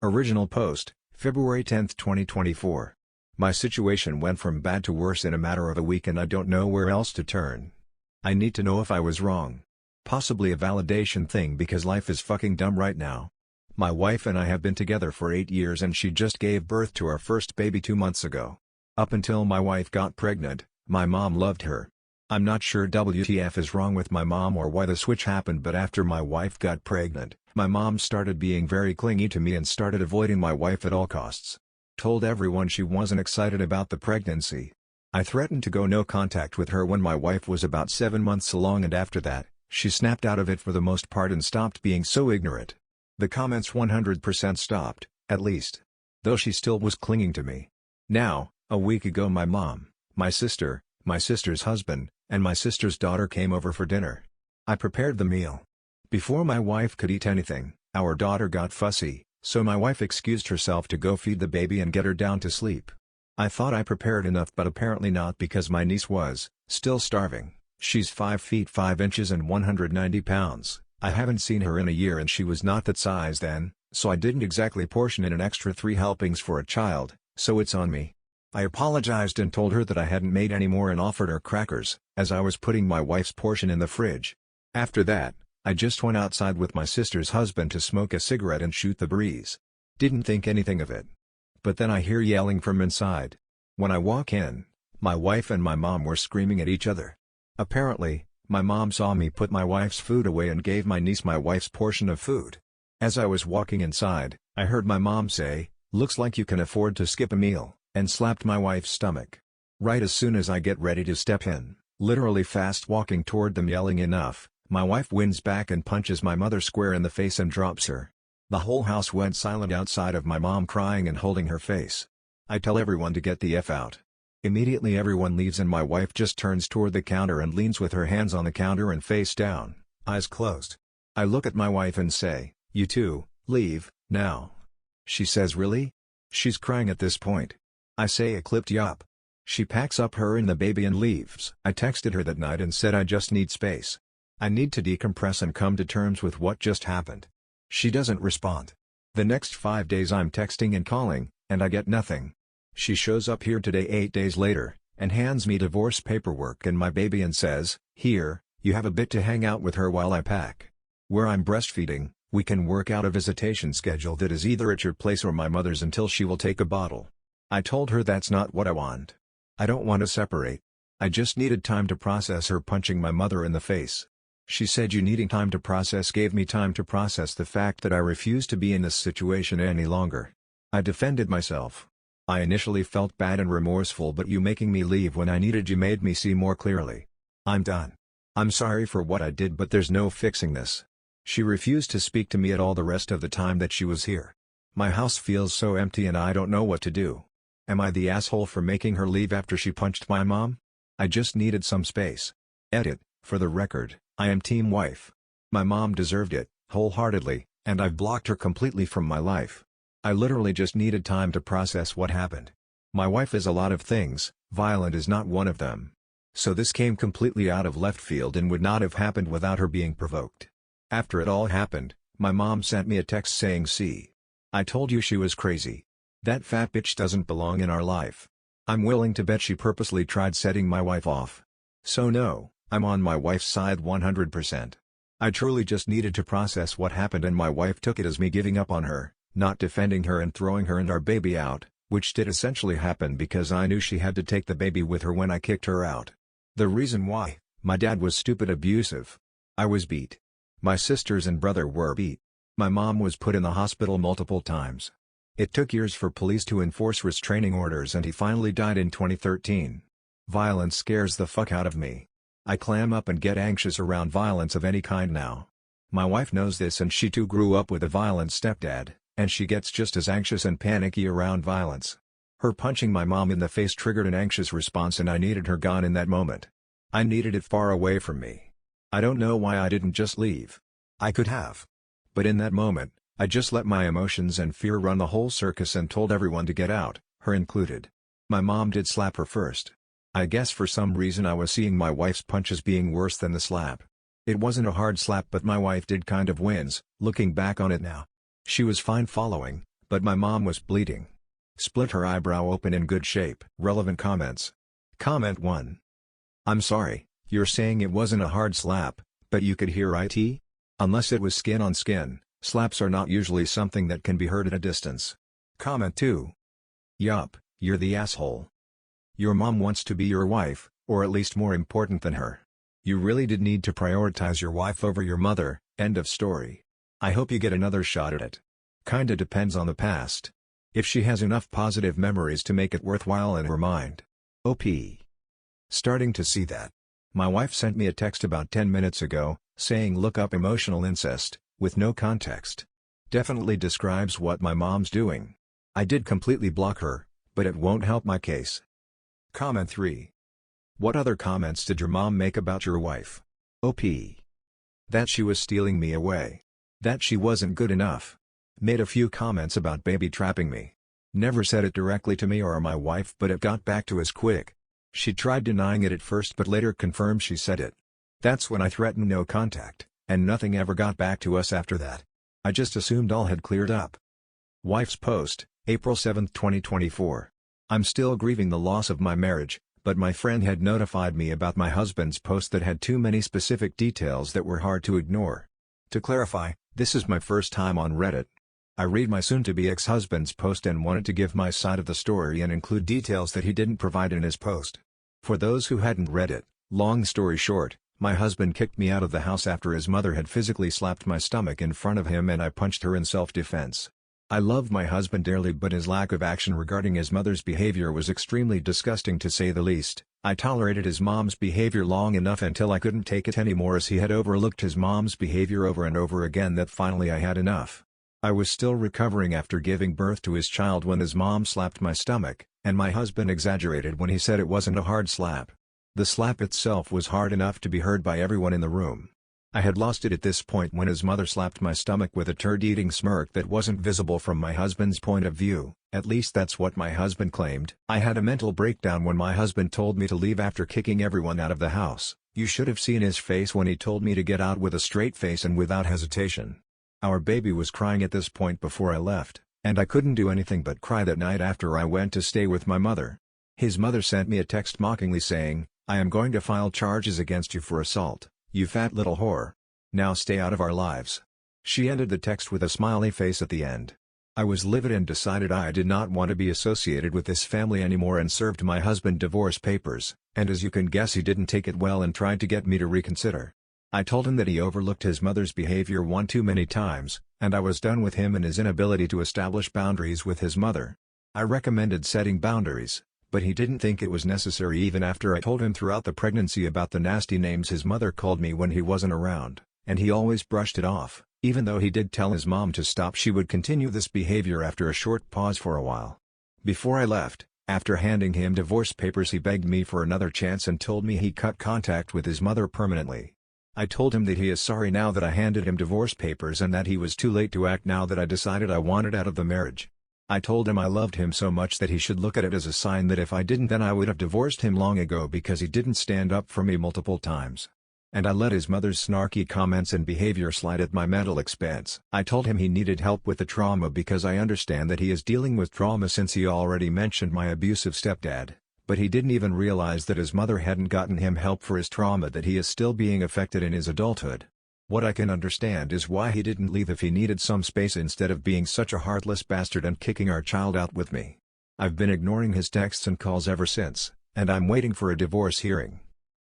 Original post, February 10, 2024. My situation went from bad to worse in a matter of a week and I don't know where else to turn. I need to know if I was wrong. Possibly a validation thing because life is fucking dumb right now. My wife and I have been together for 8 years and she just gave birth to our first baby 2 months ago. Up until my wife got pregnant, my mom loved her. I'm not sure WTF is wrong with my mom or why the switch happened, but after my wife got pregnant, my mom started being very clingy to me and started avoiding my wife at all costs. Told everyone she wasn't excited about the pregnancy. I threatened to go no contact with her when my wife was about 7 months along, and after that, she snapped out of it for the most part and stopped being so ignorant. The comments 100% stopped, at least. Though she still was clinging to me. Now, a week ago my mom, my sister's husband, and my sister's daughter came over for dinner. I prepared the meal. Before my wife could eat anything, our daughter got fussy, so my wife excused herself to go feed the baby and get her down to sleep. I thought I prepared enough, but apparently not, because my niece was still starving. She's 5 feet 5 inches and 190 pounds. I haven't seen her in a year and she was not that size then, so I didn't exactly portion in an extra 3 helpings for a child, so it's on me. I apologized and told her that I hadn't made any more and offered her crackers, as I was putting my wife's portion in the fridge. After that, I just went outside with my sister's husband to smoke a cigarette and shoot the breeze. Didn't think anything of it. But then I hear yelling from inside. When I walk in, my wife and my mom were screaming at each other. Apparently, my mom saw me put my wife's food away and gave my niece my wife's portion of food. As I was walking inside, I heard my mom say, "Looks like you can afford to skip a meal," and slapped my wife's stomach. Right as soon as I get ready to step in, literally fast walking toward them yelling enough, my wife wins back and punches my mother square in the face and drops her. The whole house went silent outside of my mom crying and holding her face. I tell everyone to get the F out. Immediately everyone leaves and my wife just turns toward the counter and leans with her hands on the counter and face down, eyes closed. I look at my wife and say, "You too, leave, now." She says, "Really?" She's crying at this point. I say a clipped yup. She packs up her and the baby and leaves. I texted her that night and said I just need space. I need to decompress and come to terms with what just happened. She doesn't respond. The next 5 days I'm texting and calling, and I get nothing. She shows up here today 8 days later, and hands me divorce paperwork and my baby and says, "Here, you have a bit to hang out with her while I pack. Where I'm breastfeeding, we can work out a visitation schedule that is either at your place or my mother's until she will take a bottle." I told her that's not what I want. I don't want to separate. I just needed time to process her punching my mother in the face. She said you needing time to process gave me time to process the fact that I refused to be in this situation any longer. I defended myself. I initially felt bad and remorseful, but you making me leave when I needed you made me see more clearly. I'm done. I'm sorry for what I did, but there's no fixing this. She refused to speak to me at all the rest of the time that she was here. My house feels so empty and I don't know what to do. Am I the asshole for making her leave after she punched my mom? I just needed some space. Edit, for the record, I am team wife. My mom deserved it, wholeheartedly, and I've blocked her completely from my life. I literally just needed time to process what happened. My wife is a lot of things, violent is not one of them. So this came completely out of left field and would not have happened without her being provoked. After it all happened, my mom sent me a text saying, "See, I told you she was crazy. That fat bitch doesn't belong in our life." I'm willing to bet she purposely tried setting my wife off. So no, I'm on my wife's side 100%. I truly just needed to process what happened and my wife took it as me giving up on her, not defending her and throwing her and our baby out, which did essentially happen because I knew she had to take the baby with her when I kicked her out. The reason why, my dad was stupid abusive. I was beat. My sisters and brother were beat. My mom was put in the hospital multiple times. It took years for police to enforce restraining orders and he finally died in 2013. Violence scares the fuck out of me. I clam up and get anxious around violence of any kind now. My wife knows this and she too grew up with a violent stepdad, and she gets just as anxious and panicky around violence. Her punching my mom in the face triggered an anxious response and I needed her gone in that moment. I needed it far away from me. I don't know why I didn't just leave. I could have. But in that moment, I just let my emotions and fear run the whole circus and told everyone to get out, her included. My mom did slap her first. I guess for some reason I was seeing my wife's punches being worse than the slap. It wasn't a hard slap but my wife did kind of wins, looking back on it now. She was fine following, But my mom was bleeding. Split her eyebrow open in good shape. Relevant comments. Comment 1. I'm sorry, you're saying it wasn't a hard slap, but you could hear it? Unless it was skin on skin, slaps are not usually something that can be heard at a distance. Comment 2. Yup, you're the asshole. Your mom wants to be your wife, or at least more important than her. You really did need to prioritize your wife over your mother, end of story. I hope you get another shot at it. Kinda depends on the past. If she has enough positive memories to make it worthwhile in her mind. OP. Starting to see that. My wife sent me a text about 10 minutes ago, saying look up emotional incest, with no context. Definitely describes what my mom's doing. I did completely block her, but it won't help my case. Comment 3. What other comments did your mom make about your wife? OP. That she was stealing me away. That she wasn't good enough. Made a few comments about baby trapping me. Never said it directly to me or my wife, but it got back to us quick. She tried denying it at first but later confirmed she said it. That's when I threatened no contact, and nothing ever got back to us after that. I just assumed all had cleared up. Wife's post, April 7, 2024. I'm still grieving the loss of my marriage, but my friend had notified me about my husband's post that had too many specific details that were hard to ignore. To clarify, this is my first time on Reddit. I read my soon-to-be ex-husband's post and wanted to give my side of the story and include details that he didn't provide in his post. For those who hadn't read it, long story short, my husband kicked me out of the house after his mother had physically slapped my stomach in front of him and I punched her in self-defense. I loved my husband dearly, but his lack of action regarding his mother's behavior was extremely disgusting to say the least. I tolerated his mom's behavior long enough until I couldn't take it anymore, as he had overlooked his mom's behavior over and over again, that finally I had enough. I was still recovering after giving birth to his child when his mom slapped my stomach, and my husband exaggerated when he said it wasn't a hard slap. The slap itself was hard enough to be heard by everyone in the room. I had lost it at this point when his mother slapped my stomach with a turd-eating smirk that wasn't visible from my husband's point of view, at least that's what my husband claimed. I had a mental breakdown when my husband told me to leave after kicking everyone out of the house. You should have seen his face when he told me to get out, with a straight face and without hesitation. Our baby was crying at this point before I left, and I couldn't do anything but cry that night after I went to stay with my mother. His mother sent me a text mockingly saying, "I am going to file charges against you for assault, you fat little whore. Now stay out of our lives." She ended the text with a smiley face at the end. I was livid and decided I did not want to be associated with this family anymore and served my husband divorce papers, and as you can guess, he didn't take it well and tried to get me to reconsider. I told him that he overlooked his mother's behavior one too many times, and I was done with him and his inability to establish boundaries with his mother. I recommended setting boundaries, but he didn't think it was necessary even after I told him throughout the pregnancy about the nasty names his mother called me when he wasn't around, and he always brushed it off. Even though he did tell his mom to stop, she would continue this behavior after a short pause for a while. Before I left, after handing him divorce papers, he begged me for another chance and told me he cut contact with his mother permanently. I told him that he is sorry now that I handed him divorce papers and that he was too late to act now that I decided I wanted out of the marriage. I told him I loved him so much that he should look at it as a sign that if I didn't, then I would have divorced him long ago because he didn't stand up for me multiple times. And I let his mother's snarky comments and behavior slide at my mental expense. I told him he needed help with the trauma because I understand that he is dealing with trauma since he already mentioned my abusive stepdad, but he didn't even realize that his mother hadn't gotten him help for his trauma, that he is still being affected in his adulthood. What I can understand is why he didn't leave if he needed some space instead of being such a heartless bastard and kicking our child out with me. I've been ignoring his texts and calls ever since, and I'm waiting for a divorce hearing.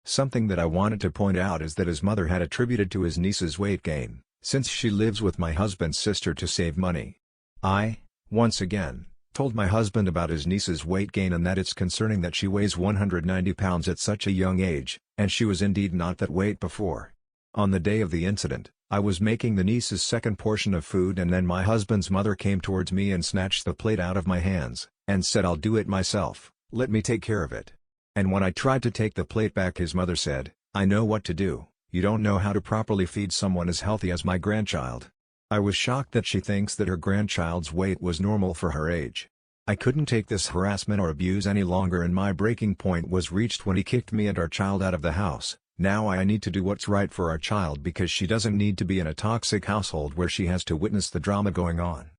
Something that I wanted to point out is that his mother had attributed to his niece's weight gain, since she lives with my husband's sister to save money. I, once again, told my husband about his niece's weight gain and that it's concerning that she weighs 190 pounds at such a young age, and she was indeed not that weight before. On the day of the incident, I was making the niece's second portion of food and then my husband's mother came towards me and snatched the plate out of my hands, and said, "I'll do it myself, let me take care of it." And when I tried to take the plate back, his mother said, "I know what to do, you don't know how to properly feed someone as healthy as my grandchild." I was shocked that she thinks that her grandchild's weight was normal for her age. I couldn't take this harassment or abuse any longer and my breaking point was reached when he kicked me and our child out of the house. Now I need to do what's right for our child because she doesn't need to be in a toxic household where she has to witness the drama going on.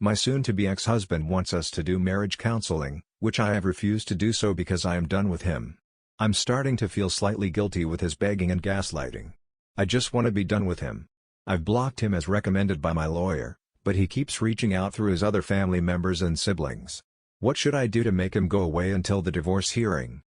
My soon-to-be ex-husband wants us to do marriage counseling, which I have refused to do so because I am done with him. I'm starting to feel slightly guilty with his begging and gaslighting. I just want to be done with him. I've blocked him as recommended by my lawyer, but he keeps reaching out through his other family members and siblings. What should I do to make him go away until the divorce hearing?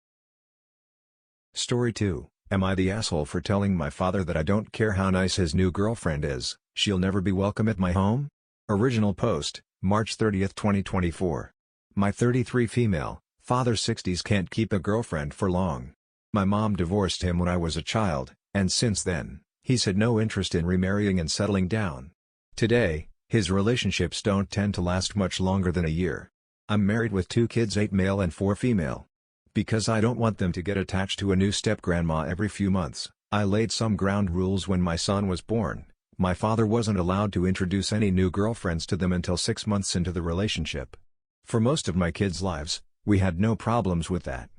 Story 2. Am I the asshole for telling my father that I don't care how nice his new girlfriend is, she'll never be welcome at my home? Original post, March 30, 2024. My 33 female, father 60s can't keep a girlfriend for long. My mom divorced him when I was a child, and since then, he's had no interest in remarrying and settling down. Today, his relationships don't tend to last much longer than a year. I'm married with 2 kids, 8 male and 4 female. Because I don't want them to get attached to a new step-grandma every few months, I laid some ground rules when my son was born. My father wasn't allowed to introduce any new girlfriends to them until 6 months into the relationship. For most of my kids' lives, we had no problems with that.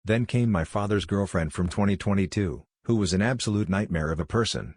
Then came my father's girlfriend from 2022, who was an absolute nightmare of a person.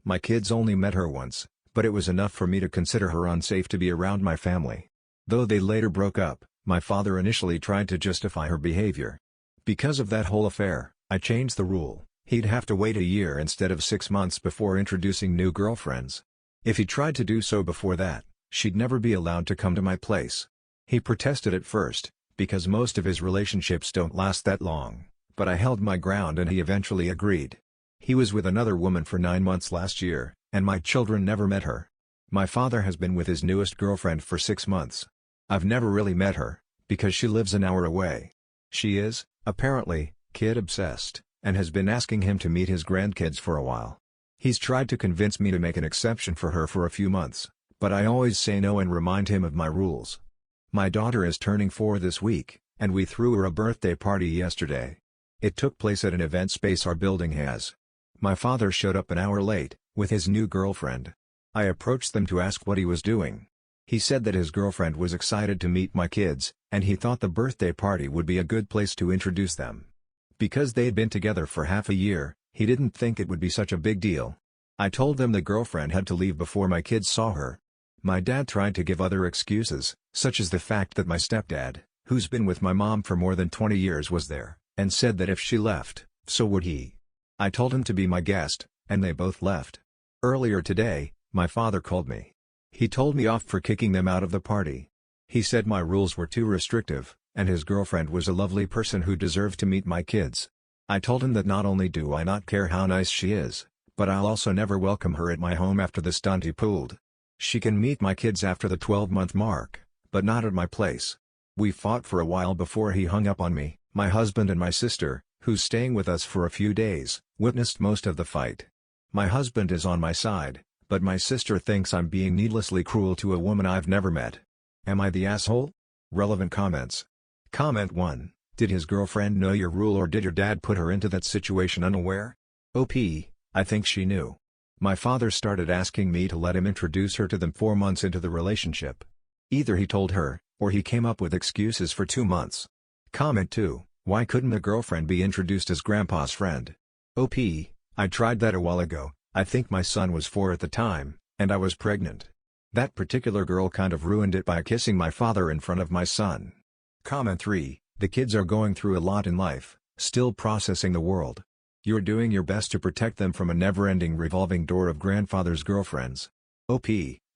My kids only met her once, but it was enough for me to consider her unsafe to be around my family. Though they later broke up, my father initially tried to justify her behavior. Because of that whole affair, I changed the rule. He'd have to wait a year instead of 6 months before introducing new girlfriends. If he tried to do so before that, she'd never be allowed to come to my place. He protested at first, because most of his relationships don't last that long, but I held my ground and he eventually agreed. He was with another woman for 9 months last year, and my children never met her. My father has been with his newest girlfriend for 6 months. I've never really met her, because she lives an hour away. She is, apparently, kid-obsessed, and has been asking him to meet his grandkids for a while. He's tried to convince me to make an exception for her for a few months, but I always say no and remind him of my rules. My daughter is turning 4 this week, and we threw her a birthday party yesterday. It took place at an event space our building has. My father showed up an hour late, with his new girlfriend. I approached them to ask what he was doing. He said that his girlfriend was excited to meet my kids, and he thought the birthday party would be a good place to introduce them. Because they'd been together for half a year, he didn't think it would be such a big deal. I told them the girlfriend had to leave before my kids saw her. My dad tried to give other excuses, such as the fact that my stepdad, who's been with my mom for more than 20 years, was there, and said that if she left, so would he. I told him to be my guest, and they both left. Earlier today, my father called me. He told me off for kicking them out of the party. He said my rules were too restrictive, and his girlfriend was a lovely person who deserved to meet my kids. I told him that not only do I not care how nice she is, but I'll also never welcome her at my home after the stunt he pulled. She can meet my kids after the 12-month mark, but not at my place. We fought for a while before he hung up on me. My husband and my sister, who's staying with us for a few days, witnessed most of the fight. My husband is on my side, but my sister thinks I'm being needlessly cruel to a woman I've never met. Am I the asshole? Relevant comments. Comment 1. Did his girlfriend know your rule, or did your dad put her into that situation unaware? OP, I think she knew. My father started asking me to let him introduce her to them 4 months into the relationship. Either he told her, or he came up with excuses for 2 months. Comment 2. Why couldn't the girlfriend be introduced as grandpa's friend? OP, I tried that a while ago. I think my son was 4 at the time, and I was pregnant. That particular girl kind of ruined it by kissing my father in front of my son. Comment 3. The kids are going through a lot in life, still processing the world. You're doing your best to protect them from a never-ending revolving door of grandfather's girlfriends. OP,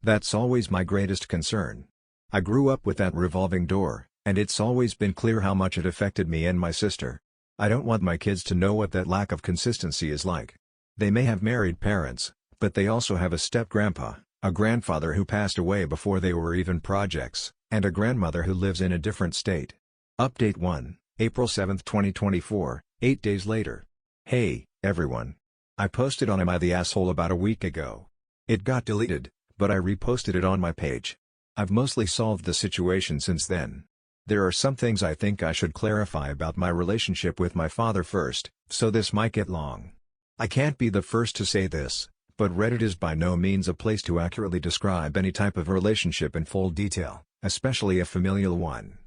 that's always my greatest concern. I grew up with that revolving door, and it's always been clear how much it affected me and my sister. I don't want my kids to know what that lack of consistency is like. They may have married parents, but they also have a step-grandpa, a grandfather who passed away before they were even projects, and a grandmother who lives in a different state. Update 1, April 7, 2024, 8 days later. Hey, everyone. I posted on Am I the Asshole about a week ago. It got deleted, but I reposted it on my page. I've mostly solved the situation since then. There are some things I think I should clarify about my relationship with my father first, so this might get long. I can't be the first to say this, but Reddit is by no means a place to accurately describe any type of relationship in full detail, especially a familial one.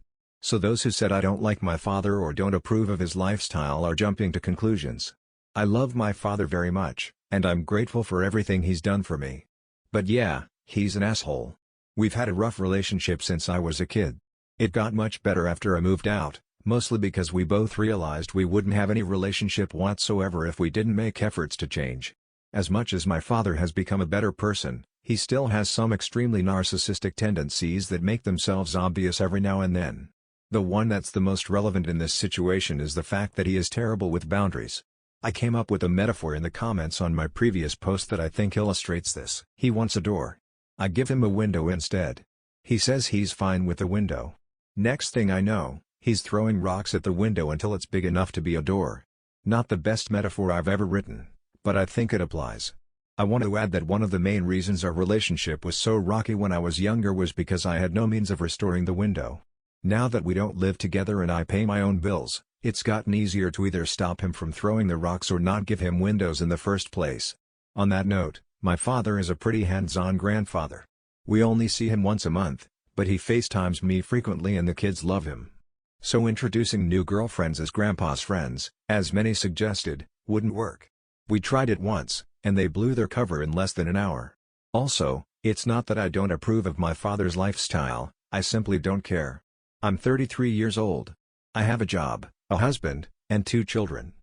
So those who said I don't like my father or don't approve of his lifestyle are jumping to conclusions. I love my father very much, and I'm grateful for everything he's done for me. But yeah, he's an asshole. We've had a rough relationship since I was a kid. It got much better after I moved out, mostly because we both realized we wouldn't have any relationship whatsoever if we didn't make efforts to change. As much as my father has become a better person, he still has some extremely narcissistic tendencies that make themselves obvious every now and then. The one that's the most relevant in this situation is the fact that he is terrible with boundaries. I came up with a metaphor in the comments on my previous post that I think illustrates this. He wants a door. I give him a window instead. He says he's fine with the window. Next thing I know, he's throwing rocks at the window until it's big enough to be a door. Not the best metaphor I've ever written, but I think it applies. I want to add that one of the main reasons our relationship was so rocky when I was younger was because I had no means of restoring the window. Now that we don't live together and I pay my own bills, it's gotten easier to either stop him from throwing the rocks or not give him windows in the first place. On that note, my father is a pretty hands-on grandfather. We only see him once a month, but he FaceTimes me frequently and the kids love him. So introducing new girlfriends as grandpa's friends, as many suggested, wouldn't work. We tried it once, and they blew their cover in less than an hour. Also, it's not that I don't approve of my father's lifestyle, I simply don't care. I'm 33 years old. I have a job, a husband, and 2 children.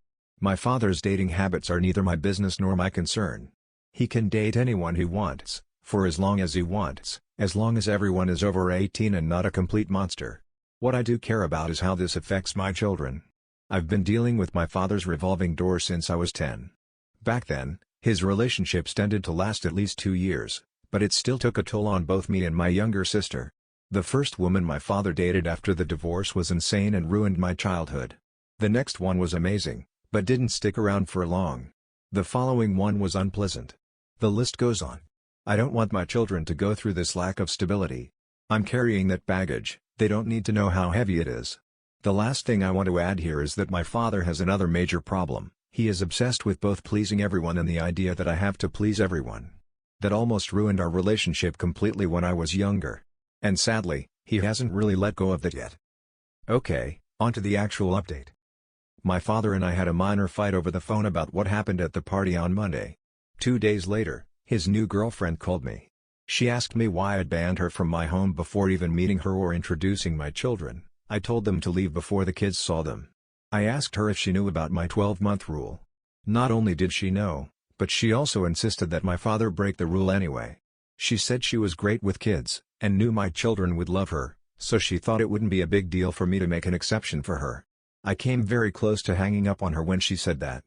My father's dating habits are neither my business nor my concern. He can date anyone he wants, for as long as he wants, as long as everyone is over 18 and not a complete monster. What I do care about is how this affects my children. I've been dealing with my father's revolving door since I was 10. Back then, his relationships tended to last at least 2 years, but it still took a toll on both me and my younger sister. The first woman my father dated after the divorce was insane and ruined my childhood. The next one was amazing, but didn't stick around for long. The following one was unpleasant. The list goes on. I don't want my children to go through this lack of stability. I'm carrying that baggage, they don't need to know how heavy it is. The last thing I want to add here is that my father has another major problem. He is obsessed with both pleasing everyone and the idea that I have to please everyone. That almost ruined our relationship completely when I was younger. And sadly, he hasn't really let go of that yet. Okay, on to the actual update. My father and I had a minor fight over the phone about what happened at the party on Monday. 2 days later, his new girlfriend called me. She asked me why I'd banned her from my home before even meeting her or introducing my children. I told them to leave before the kids saw them. I asked her if she knew about my 12-month rule. Not only did she know, but she also insisted that my father break the rule anyway. She said she was great with kids, and knew my children would love her, so she thought it wouldn't be a big deal for me to make an exception for her. I came very close to hanging up on her when she said that.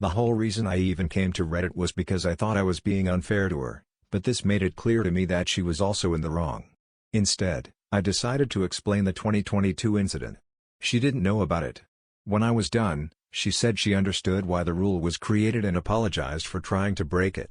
The whole reason I even came to Reddit was because I thought I was being unfair to her, but this made it clear to me that she was also in the wrong. Instead, I decided to explain the 2022 incident. She didn't know about it. When I was done, she said she understood why the rule was created and apologized for trying to break it.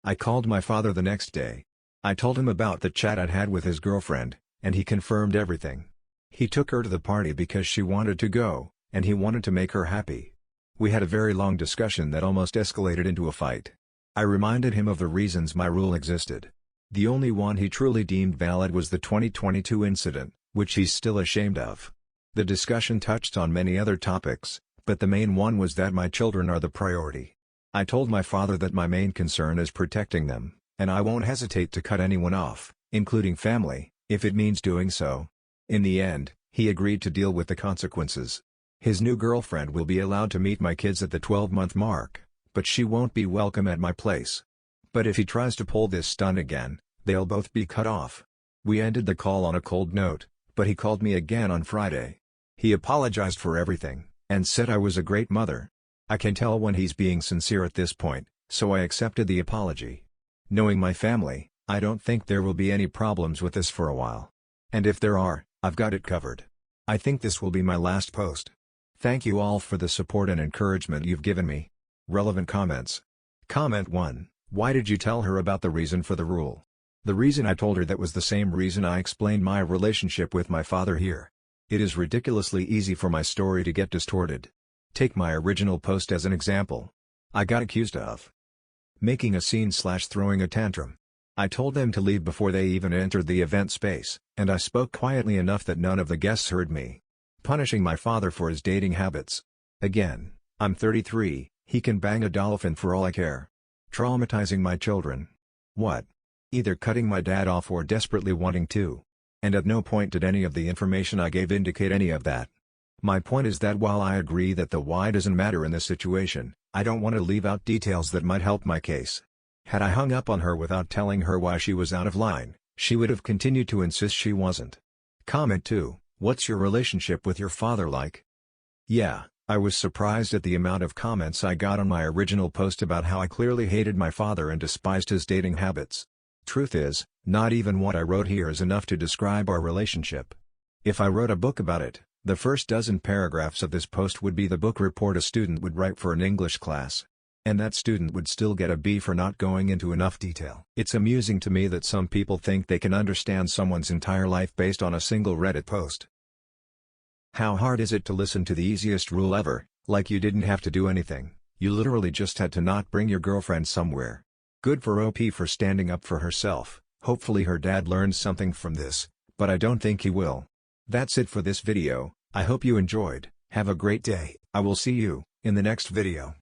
I called my father the next day. I told him about the chat I'd had with his girlfriend, and he confirmed everything. He took her to the party because she wanted to go, and he wanted to make her happy. We had a very long discussion that almost escalated into a fight. I reminded him of the reasons my rule existed. The only one he truly deemed valid was the 2022 incident, which he's still ashamed of. The discussion touched on many other topics, but the main one was that my children are the priority. I told my father that my main concern is protecting them, and I won't hesitate to cut anyone off, including family, if it means doing so. In the end, he agreed to deal with the consequences. His new girlfriend will be allowed to meet my kids at the 12-month mark, but she won't be welcome at my place. But if he tries to pull this stunt again, they'll both be cut off. We ended the call on a cold note, but he called me again on Friday. He apologized for everything, and said I was a great mother. I can tell when he's being sincere at this point, so I accepted the apology. Knowing my family, I don't think there will be any problems with this for a while. And if there are, I've got it covered. I think this will be my last post. Thank you all for the support and encouragement you've given me. Relevant comments. Comment 1. Why did you tell her about the reason for the rule? The reason I told her that was the same reason I explained my relationship with my father here. It is ridiculously easy for my story to get distorted. Take my original post as an example. I got accused of making a scene/throwing a tantrum. I told them to leave before they even entered the event space, and I spoke quietly enough that none of the guests heard me. Punishing my father for his dating habits. Again, I'm 33, he can bang a dolphin for all I care. Traumatizing my children. What? either cutting my dad off or desperately wanting to. And at no point did any of the information I gave indicate any of that. My point is that while I agree that the why doesn't matter in this situation, I don't want to leave out details that might help my case. Had I hung up on her without telling her why she was out of line, she would have continued to insist she wasn't. Comment 2, what's your relationship with your father like? Yeah, I was surprised at the amount of comments I got on my original post about how I clearly hated my father and despised his dating habits. Truth is, not even what I wrote here is enough to describe our relationship. If I wrote a book about it, the first dozen paragraphs of this post would be the book report a student would write for an English class. And that student would still get a B for not going into enough detail. It's amusing to me that some people think they can understand someone's entire life based on a single Reddit post. How hard is it to listen to the easiest rule ever, like you didn't have to do anything, you literally just had to not bring your girlfriend somewhere. Good for OP for standing up for herself, hopefully her dad learns something from this, but I don't think he will. That's it for this video, I hope you enjoyed, have a great day, I will see you in the next video.